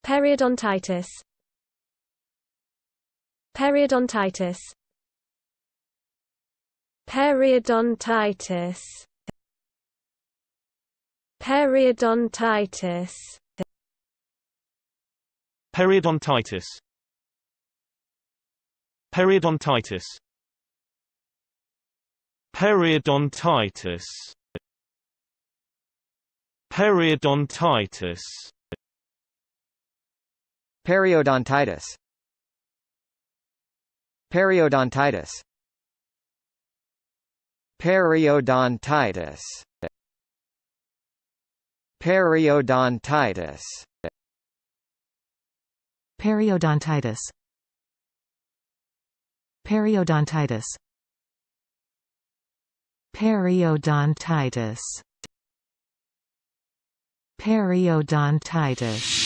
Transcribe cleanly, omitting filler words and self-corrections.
Periodontitis. Periodontitis. Periodontitis. Periodontitis. Periodontitis. Periodontitis. Periodontitis. Periodontitis. Periodontitis. Periodontitis. Periodontitis. Periodontitis. Periodontitis. Periodontitis. Periodontitis. Periodontitis.